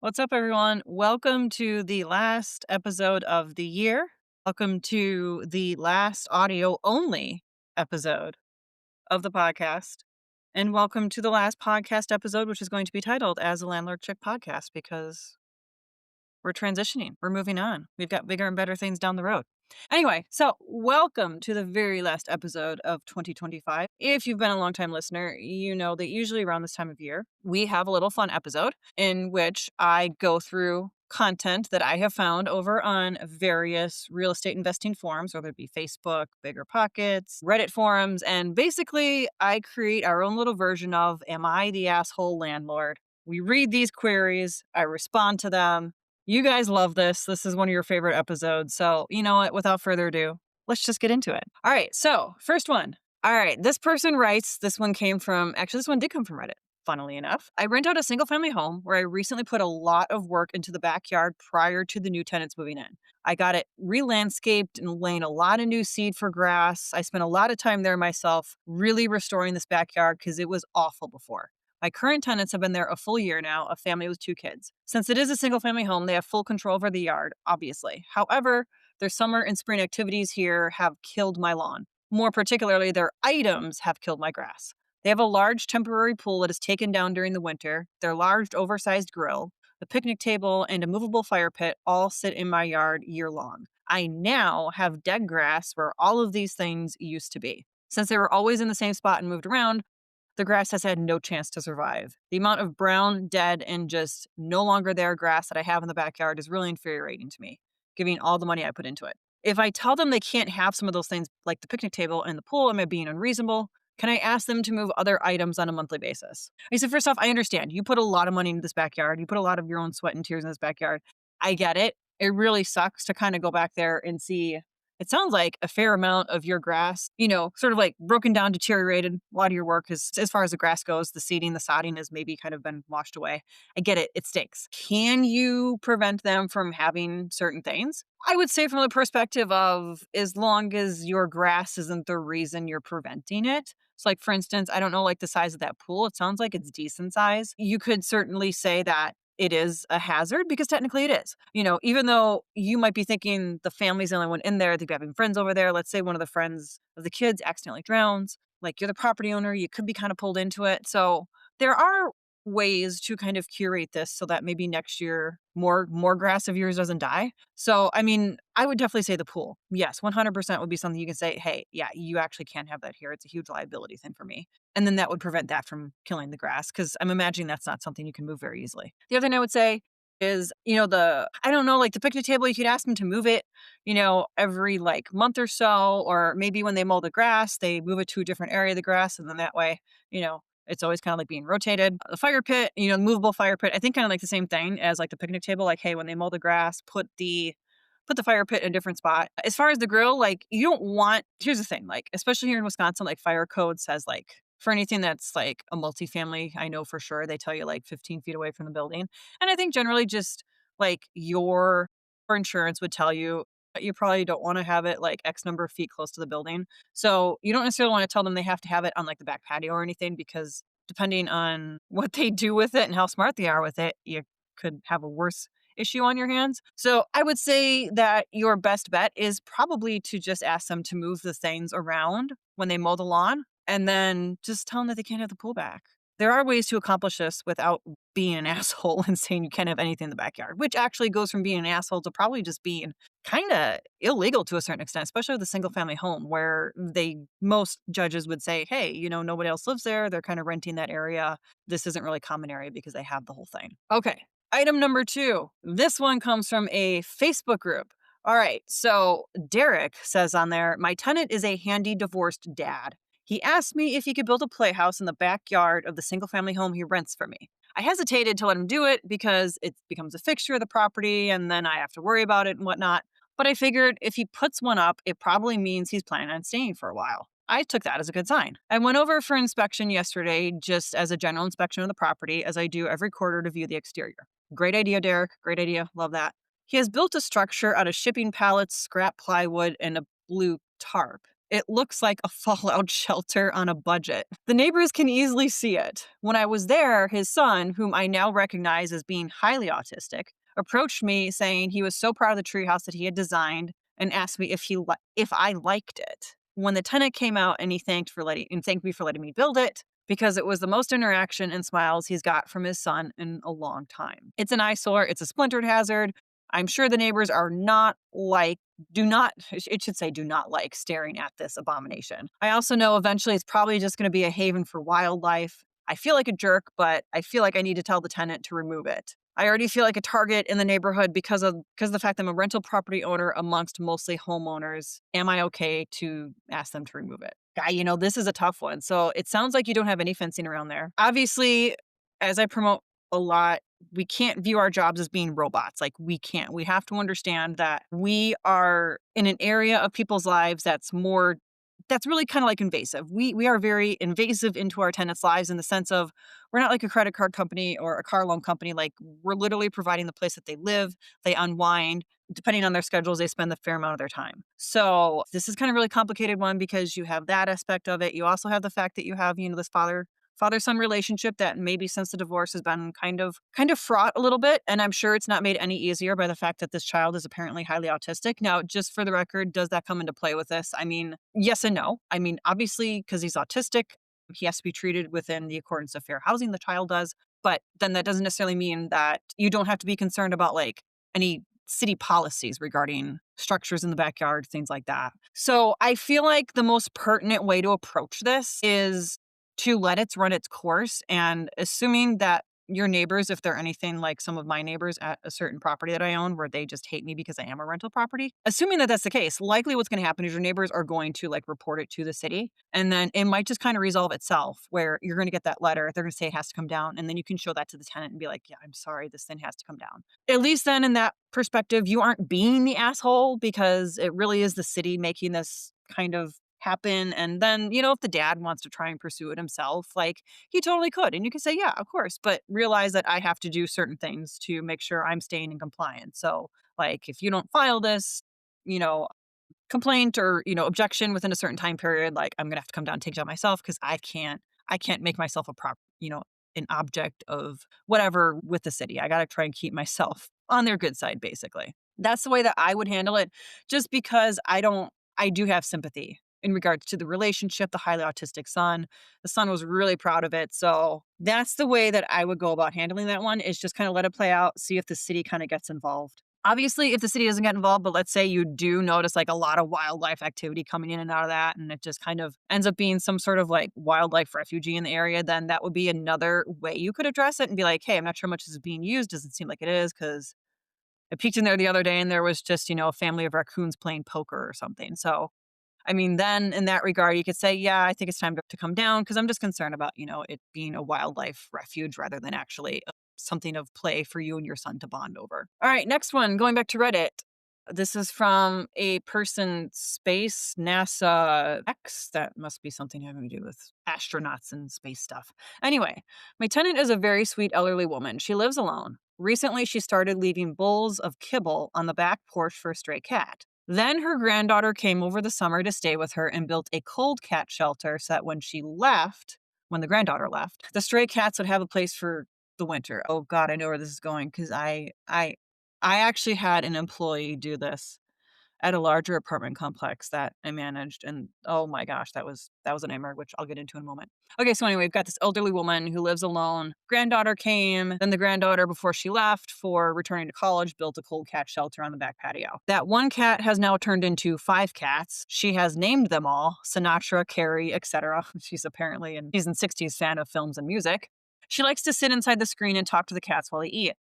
What's up, everyone? Welcome to the last episode of the year. Welcome to the last audio only episode of the podcast. And welcome to the last podcast episode, which is going to be titled as the Landlord Chick Podcast because we're transitioning. We're moving on. We've got bigger and better things down the road. Anyway, so welcome to the very last episode of 2025. If you've been a longtime listener, you know that usually around this time of year, we have a little fun episode in which I go through content that I have found over on various real estate investing forums, whether it be Facebook, Bigger Pockets, Reddit forums, and basically I create our own little version of Am I the Asshole Landlord? We read these queries, I respond to them. You guys love this. This is one of your favorite episodes. So, you know what? Without further ado, let's just get into it. All right. So, first one. All right. This person writes, this one did come from Reddit, funnily enough. I rent out a single family home where I recently put a lot of work into the backyard prior to the new tenants moving in. I got it re-landscaped and laying a lot of new seed for grass. I spent a lot of time there myself, really restoring this backyard because it was awful before. My current tenants have been there a full year now, a family with 2 kids. Since it is a single family home, they have full control over the yard, obviously. However, their summer and spring activities here have killed my lawn. More particularly, their items have killed my grass. They have a large temporary pool that is taken down during the winter, their large oversized grill, the picnic table, and a movable fire pit all sit in my yard year long. I now have dead grass where all of these things used to be. Since they were always in the same spot and moved around, the grass has had no chance to survive. The amount of brown, dead, and just no longer there grass that I have in the backyard is really infuriating to me, given all the money I put into it. If I tell them they can't have some of those things like the picnic table and the pool, am I being unreasonable? Can I ask them to move other items on a monthly basis? I said, first off, I understand. You put a lot of money into this backyard. You put a lot of your own sweat and tears in this backyard. I get it. It really sucks to kind of go back there and see it sounds like a fair amount of your grass, sort of like broken down, deteriorated. A lot of your work is, as far as the grass goes, the seeding, the sodding has maybe kind of been washed away. I get it. It stinks. Can you prevent them from having certain things? I would say from the perspective of as long as your grass isn't the reason you're preventing it. So like, for instance, I don't know, like the size of that pool. It sounds like it's decent size. You could certainly say that it is a hazard because technically it is. Even though you might be thinking the family's the only one in there, they'd be having friends over there. Let's say one of the friends of the kids accidentally drowns. Like you're the property owner, you could be kind of pulled into it. So there are ways to kind of curate this so that maybe next year more grass of yours doesn't die. So I mean, I would definitely say the pool. Yes, 100% would be something you can say, hey, yeah, you actually can't have that here. It's a huge liability thing for me. And then that would prevent that from killing the grass because I'm imagining that's not something you can move very easily. The other thing I would say is, I don't know, like the picnic table, you could ask them to move it, every like month or so, or maybe when they mow the grass, they move it to a different area of the grass. And then that way, it's always kind of like being rotated. The fire pit, the movable fire pit, I think kind of like the same thing as like the picnic table. Like, hey, when they mow the grass, put the fire pit in a different spot. As far as the grill, like you don't want, here's the thing, like, especially here in Wisconsin, like fire code says like for anything that's like a multifamily, I know for sure they tell you like 15 feet away from the building. And I think generally just like your insurance would tell you that you probably don't want to have it like X number of feet close to the building. So you don't necessarily want to tell them they have to have it on like the back patio or anything because depending on what they do with it and how smart they are with it, you could have a worse issue on your hands. So I would say that your best bet is probably to just ask them to move the things around when they mow the lawn and then just tell them that they can't have the pool back. There are ways to accomplish this without being an asshole and saying you can't have anything in the backyard, which actually goes from being an asshole to probably just being kind of illegal to a certain extent, especially with a single family home where most judges would say, hey, nobody else lives there. They're kind of renting that area. This isn't really common area because they have the whole thing. Okay. Item number 2. This one comes from a Facebook group. All right. So Derek says on there, my tenant is a handy divorced dad. He asked me if he could build a playhouse in the backyard of the single family home he rents from me. I hesitated to let him do it because it becomes a fixture of the property and then I have to worry about it and whatnot. But I figured if he puts one up, it probably means he's planning on staying for a while. I took that as a good sign. I went over for inspection yesterday, just as a general inspection of the property, as I do every quarter to view the exterior. Great idea, Derek. Great idea. Love that. He has built a structure out of shipping pallets, scrap plywood, and a blue tarp. It looks like a fallout shelter on a budget. The neighbors can easily see it. When I was there, his son, whom I now recognize as being highly autistic, approached me saying he was so proud of the treehouse that he had designed and asked me if I liked it. When the tenant came out and he thanked me for letting me build it because it was the most interaction and smiles he's got from his son in a long time. It's an eyesore, it's a splintered hazard. I'm sure the neighbors are not like it should say do not like staring at this abomination. I also know eventually it's probably just going to be a haven for wildlife. I feel like a jerk, but I feel like I need to tell the tenant to remove it. I already feel like a target in the neighborhood because of the fact that I'm a rental property owner amongst mostly homeowners. Am I okay to ask them to remove it? This is a tough one. So it sounds like you don't have any fencing around there. Obviously, as I promote a lot, we can't view our jobs as being robots. Like we can't. We have to understand that we are in an area of people's lives that's really kind of like invasive. We are very invasive into our tenants' lives in the sense of we're not like a credit card company or a car loan company. Like we're literally providing the place that they live, they unwind. Depending on their schedules, they spend the fair amount of their time. So this is kind of really complicated one because you have that aspect of it. You also have the fact that you have, this father-son relationship that maybe since the divorce has been kind of fraught a little bit. And I'm sure it's not made any easier by the fact that this child is apparently highly autistic. Now, just for the record, does that come into play with this? I mean, yes and no. I mean, obviously, because he's autistic, he has to be treated within the accordance of fair housing, the child does. But then that doesn't necessarily mean that you don't have to be concerned about like any city policies regarding structures in the backyard, things like that. So I feel like the most pertinent way to approach this is to let it run its course, and assuming that your neighbors, if they're anything like some of my neighbors at a certain property that I own where they just hate me because I am a rental property, assuming that that's the case, likely what's going to happen is your neighbors are going to like report it to the city, and then it might just kind of resolve itself where you're going to get that letter. They're going to say it has to come down, and then you can show that to the tenant and be like, yeah, I'm sorry, this thing has to come down. At least then in that perspective, you aren't being the asshole because it really is the city making this kind of happen. And then, if the dad wants to try and pursue it himself, like he totally could. And you can say, yeah, of course, but realize that I have to do certain things to make sure I'm staying in compliance. So, like, if you don't file this, you know, complaint or, objection within a certain time period, like I'm gonna have to come down and take it out myself because I can't make myself an object of whatever with the city. I gotta try and keep myself on their good side, basically. That's the way that I would handle it, just because I do have sympathy in regards to the relationship, the highly autistic son. The son was really proud of it. So that's the way that I would go about handling that one, is just kind of let it play out, see if the city kind of gets involved. Obviously, if the city doesn't get involved, but let's say you do notice like a lot of wildlife activity coming in and out of that, and it just kind of ends up being some sort of like wildlife refugee in the area, then that would be another way you could address it and be like, hey, I'm not sure how much this is being used. Doesn't seem like it is, because I peeked in there the other day and there was just, a family of raccoons playing poker or something. So I mean, then in that regard, you could say, yeah, I think it's time to come down because I'm just concerned about, it being a wildlife refuge rather than actually something of play for you and your son to bond over. All right, next one, going back to Reddit. This is from a person, Space NASA X. That must be something having to do with astronauts and space stuff. Anyway, my tenant is a very sweet elderly woman. She lives alone. Recently, she started leaving bowls of kibble on the back porch for a stray cat. Then her granddaughter came over the summer to stay with her and built a cold cat shelter so that when the granddaughter left, the stray cats would have a place for the winter. Oh God, I know where this is going because I actually had an employee do this at a larger apartment complex that I managed, and oh my gosh, that was a nightmare, which I'll get into in a moment. Okay, so anyway, we've got this elderly woman who lives alone. Granddaughter came, then the granddaughter, before she left for returning to college, built a cold cat shelter on the back patio. That one cat has now turned into 5 cats. She has named them all: Sinatra, Carrie, etc. She's apparently a season 60s fan of films and music. She likes to sit inside the screen and talk to the cats while they eat.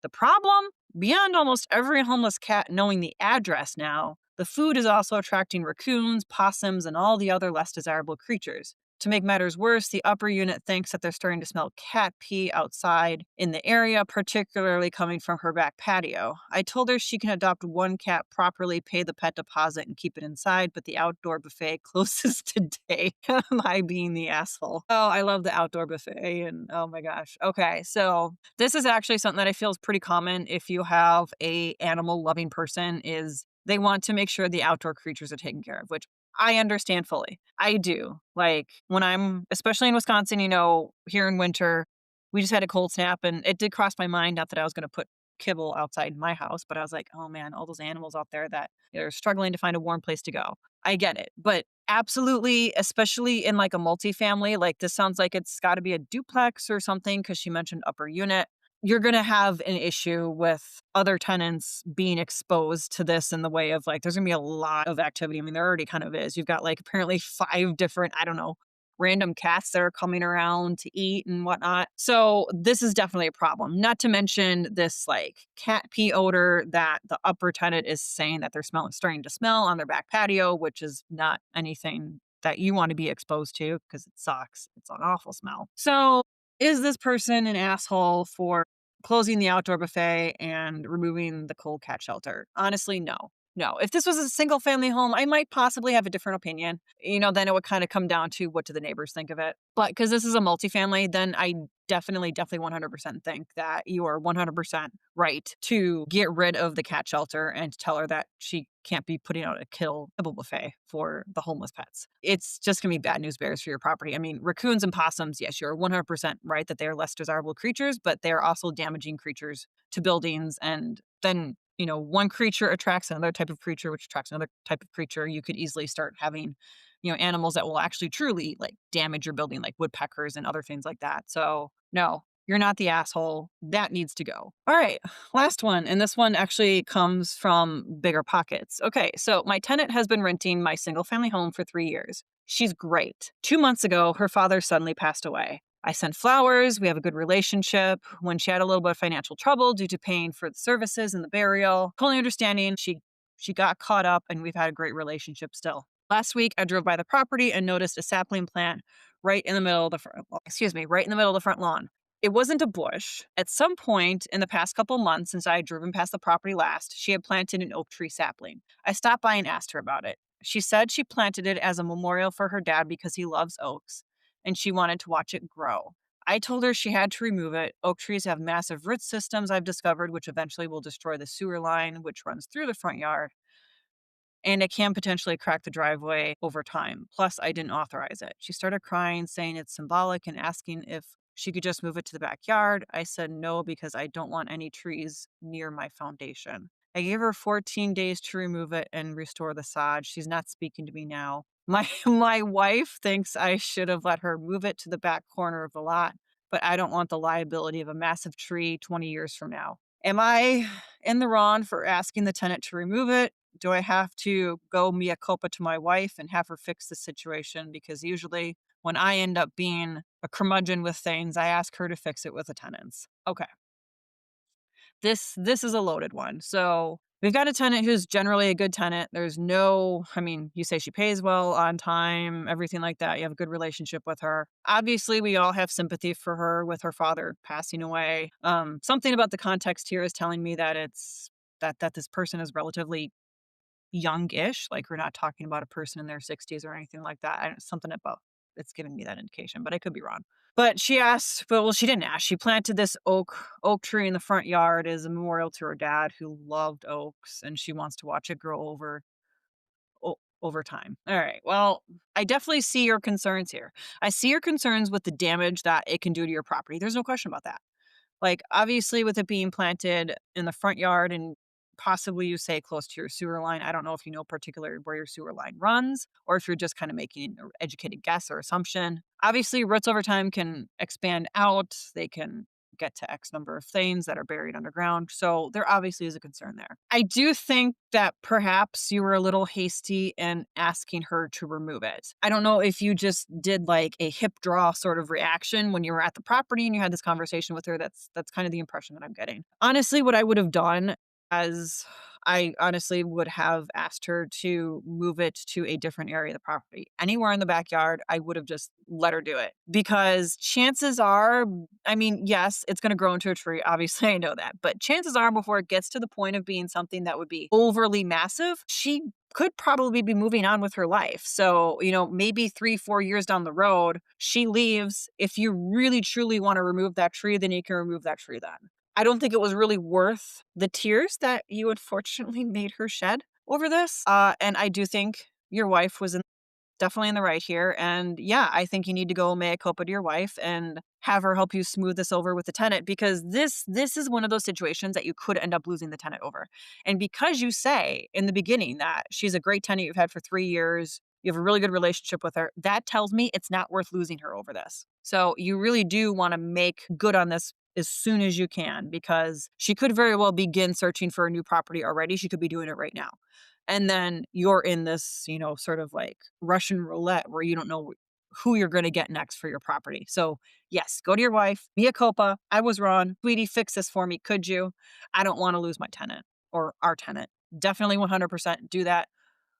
The problem? Beyond almost every homeless cat knowing the address now, the food is also attracting raccoons, possums, and all the other less desirable creatures. To make matters worse, the upper unit thinks that they're starting to smell cat pee outside in the area, particularly coming from her back patio. I told her she can adopt one cat properly, pay the pet deposit, and keep it inside, but the outdoor buffet closes today. Am I being the asshole? Oh, I love the outdoor buffet, and oh my gosh. Okay, so this is actually something that I feel is pretty common if you have a animal loving person, is they want to make sure the outdoor creatures are taken care of, which I understand fully. I do. Like when I'm, especially in Wisconsin, here in winter, we just had a cold snap and it did cross my mind, not that I was going to put kibble outside my house, but I was like, oh man, all those animals out there that are struggling to find a warm place to go. I get it. But absolutely, especially in like a multifamily, like this sounds like it's got to be a duplex or something because she mentioned upper unit. You're going to have an issue with other tenants being exposed to this in the way of like, there's going to be a lot of activity. I mean, there already kind of is. You've got like apparently 5 different, I don't know, random cats that are coming around to eat and whatnot. So this is definitely a problem. Not to mention this like cat pee odor that the upper tenant is saying that they're starting to smell on their back patio, which is not anything that you want to be exposed to because it sucks. It's an awful smell. So is this person an asshole for closing the outdoor buffet and removing the cold cat shelter? Honestly, no. No. If this was a single family home, I might possibly have a different opinion. Then it would kind of come down to what do the neighbors think of it. But because this is a multifamily, then I definitely 100% think that you are 100% right to get rid of the cat shelter and to tell her that she can't be putting out a kibble buffet for the homeless pets. It's just going to be bad news bears for your property. I mean, raccoons and possums, yes, you're 100% right that they are less desirable creatures, but they're also damaging creatures to buildings. And then, one creature attracts another type of creature, which attracts another type of creature. You could easily start having animals that will actually truly like damage your building, like woodpeckers and other things like that. So no, you're not the asshole. That needs to go. All right, last one. And this one actually comes from bigger pockets. Okay, so my tenant has been renting my single family home for 3 years. She's great. 2 months ago, her father suddenly passed away. I sent flowers. We have a good relationship. When she had a little bit of financial trouble due to paying for the services and the burial, totally understanding, she got caught up and we've had a great relationship still. Last week, I drove by the property and noticed a sapling plant right in the middle of right in the middle of the front lawn. It wasn't a bush. At some point in the past couple months since I had driven past the property last, she had planted an oak tree sapling. I stopped by and asked her about it. She said she planted it as a memorial for her dad because he loves oaks and she wanted to watch it grow. I told her she had to remove it. Oak trees have massive root systems, I've discovered, which eventually will destroy the sewer line, which runs through the front yard, and it can potentially crack the driveway over time. Plus, I didn't authorize it. She started crying, saying it's symbolic and asking if she could just move it to the backyard. I said no because I don't want any trees near my foundation. I gave her 14 days to remove it and restore the sod. She's not speaking to me now. My wife thinks I should have let her move it to the back corner of the lot, but I don't want the liability of a massive tree 20 years from now. Am I in the wrong for asking the tenant to remove it? Do I have to go mea culpa to my wife and have her fix the situation? Because usually when I end up being a curmudgeon with things, I ask her to fix it with the tenants. Okay. This is a loaded one. So we've got a tenant who's generally a good tenant. You say she pays well on time, everything like that. You have a good relationship with her. Obviously, we all have sympathy for her with her father passing away. Something about the context here is telling me that that this person is relatively young-ish. Like we're not talking about a person in their 60s or anything like that. Something about it's giving me that indication, but I could be wrong. But she asked, but well, she didn't ask. She planted this oak tree in the front yard as a memorial to her dad who loved oaks, and she wants to watch it grow over time. All right. Well, I definitely see your concerns here. I see your concerns with the damage that it can do to your property. There's no question about that. Like, obviously, with it being planted in the front yard and possibly you say close to your sewer line. I don't know if you know particularly where your sewer line runs or if you're just kind of making an educated guess or assumption. Obviously, roots over time can expand out. They can get to X number of things that are buried underground. So there obviously is a concern there. I do think that perhaps you were a little hasty in asking her to remove it. I don't know if you just did like a hip draw sort of reaction when you were at the property and you had this conversation with her. That's kind of the impression that I'm getting. Honestly, what I would have done as I honestly would have asked her to move it to a different area of the property. Anywhere in the backyard, I would have just let her do it. Because chances are, yes, it's going to grow into a tree. Obviously, I know that. But chances are, before it gets to the point of being something that would be overly massive, she could probably be moving on with her life. So, maybe 3-4 years down the road, she leaves. If you really truly want to remove that tree, then you can remove that tree then. I don't think it was really worth the tears that you unfortunately made her shed over this. And I do think your wife was definitely in the right here. And yeah, I think you need to go mea culpa to your wife and have her help you smooth this over with the tenant, because this is one of those situations that you could end up losing the tenant over. And because you say in the beginning that she's a great tenant you've had for 3 years, you have a really good relationship with her, that tells me it's not worth losing her over this. So you really do want to make good on this as soon as you can, because she could very well begin searching for a new property already. She could be doing it right now. And then you're in this, sort of like Russian roulette where you don't know who you're going to get next for your property. So, yes, go to your wife, mea culpa. I was wrong. Sweetie, fix this for me. Could you? I don't want to lose my tenant or our tenant. Definitely 100% do that.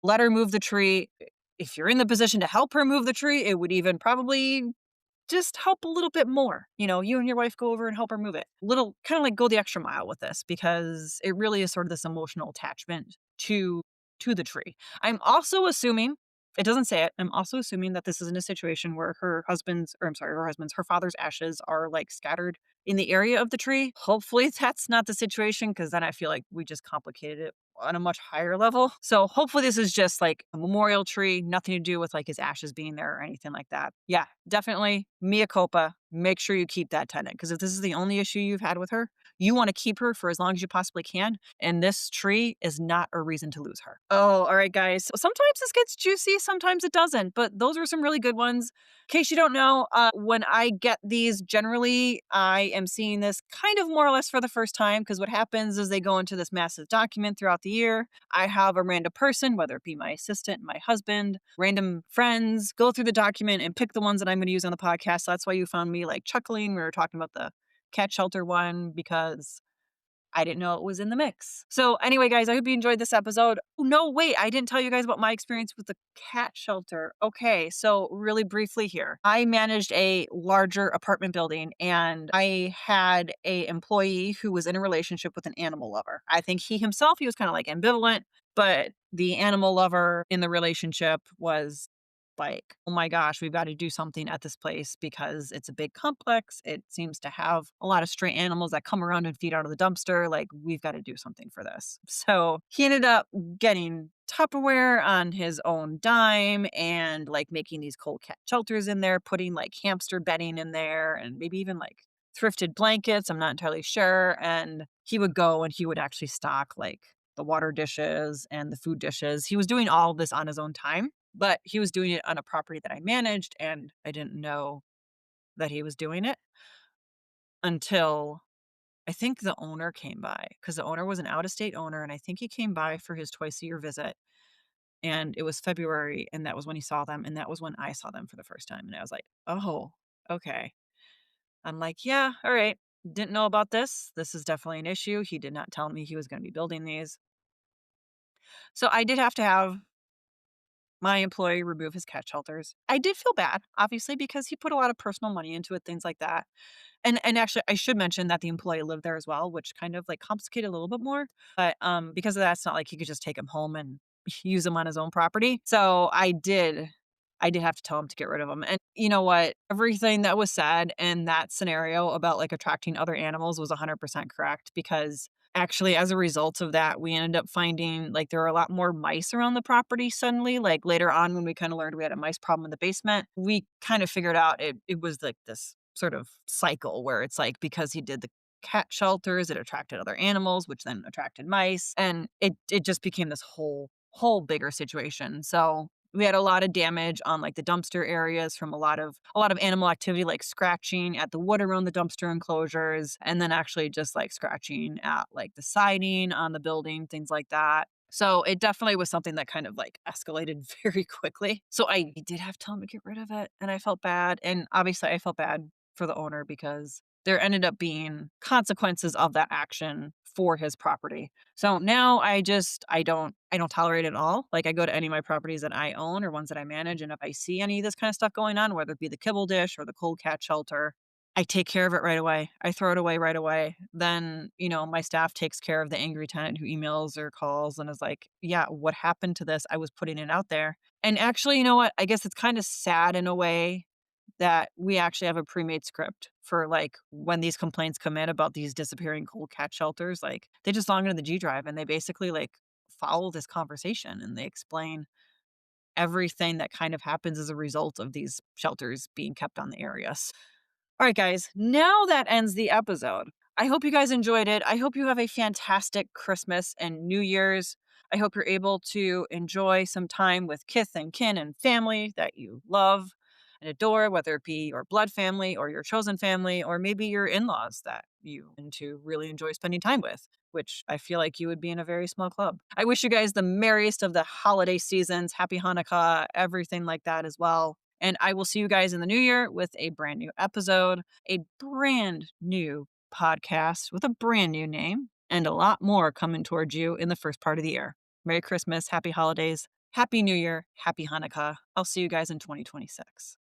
Let her move the tree. If you're in the position to help her move the tree, it would even probably just help a little bit more. You and your wife go over and help her move it. Little kind of like go the extra mile with this, because it really is sort of this emotional attachment to the tree. I'm also assuming, it doesn't say it, I'm also assuming that this isn't a situation where her father's ashes are like scattered in the area of the tree. Hopefully that's not the situation, because then I feel like we just complicated it on a much higher level. So hopefully this is just like a memorial tree, nothing to do with like his ashes being there or anything like that. Yeah, definitely mea culpa. Make sure you keep that tenant, because if this is the only issue you've had with her, you want to keep her for as long as you possibly can. And this tree is not a reason to lose her. Oh, all right, guys. So sometimes this gets juicy, sometimes it doesn't, but those are some really good ones. In case you don't know, when I get these, generally, I am seeing this kind of more or less for the first time, because what happens is they go into this massive document throughout the year. I have a random person, whether it be my assistant, my husband, random friends, go through the document and pick the ones that I'm going to use on the podcast. So that's why you found me like chuckling. We were talking about the cat shelter one, because I didn't know it was in the mix. So anyway, guys, I hope you enjoyed this episode. Oh, no, wait, I didn't tell you guys about my experience with the cat shelter. Okay, so really briefly here. I managed a larger apartment building, and I had a employee who was in a relationship with an animal lover. I think he was kind of like ambivalent, but the animal lover in the relationship was like, oh my gosh, we've got to do something at this place because it's a big complex. It seems to have a lot of stray animals that come around and feed out of the dumpster. Like, we've got to do something for this. So he ended up getting Tupperware on his own dime and like making these cold cat shelters in there, putting like hamster bedding in there and maybe even like thrifted blankets. I'm not entirely sure. And he would go and he would actually stock like the water dishes and the food dishes. He was doing all of this on his own time, but he was doing it on a property that I managed, and I didn't know that he was doing it until I think the owner came by, because the owner was an out-of-state owner, and I think he came by for his twice-a-year visit, and it was February, and that was when he saw them, and that was when I saw them for the first time, and I was like, "Oh, okay." I'm like, "Yeah, all right. Didn't know about this. This is definitely an issue." He did not tell me he was gonna be building these. So I did have to have my employee remove his cat shelters. I did feel bad, obviously, because he put a lot of personal money into it, things like that. And actually, I should mention that the employee lived there as well, which kind of like complicated a little bit more. But because of that, it's not like he could just take him home and use him on his own property. So I did have to tell him to get rid of him. And you know what? Everything that was said in that scenario about like attracting other animals was 100% correct, because actually, as a result of that, we ended up finding like there were a lot more mice around the property suddenly. Like later on, when we kind of learned we had a mice problem in the basement, we kind of figured out it was like this sort of cycle where it's like because he did the cat shelters, it attracted other animals, which then attracted mice. And it just became this whole bigger situation. So we had a lot of damage on like the dumpster areas from a lot of animal activity, like scratching at the wood around the dumpster enclosures, and then actually just like scratching at like the siding on the building, things like that. So it definitely was something that kind of like escalated very quickly. So I did have to tell him to get rid of it, and I felt bad. And obviously I felt bad for the owner, because there ended up being consequences of that action for his property. So now I don't tolerate it at all. Like I go to any of my properties that I own or ones that I manage, and if I see any of this kind of stuff going on, whether it be the kibble dish or the cold cat shelter, I take care of it right away. I throw it away right away. Then, my staff takes care of the angry tenant who emails or calls and is like, "Yeah, what happened to this? I was putting it out there." And actually, you know what? I guess it's kind of sad in a way that we actually have a pre-made script for like when these complaints come in about these disappearing cold cat shelters. Like they just log into the G drive and they basically like follow this conversation and they explain everything that kind of happens as a result of these shelters being kept on the areas. All right, guys, now that ends the episode. I hope you guys enjoyed it. I hope you have a fantastic Christmas and New Year's. I hope you're able to enjoy some time with kith and kin and family that you love and adore, whether it be your blood family or your chosen family, or maybe your in laws that you to really enjoy spending time with, which I feel like you would be in a very small club. I wish you guys the merriest of the holiday seasons. Happy Hanukkah, everything like that as well. And I will see you guys in the new year with a brand new episode, a brand new podcast with a brand new name, and a lot more coming towards you in the first part of the year. Merry Christmas, happy holidays, happy New Year, happy Hanukkah. I'll see you guys in 2026.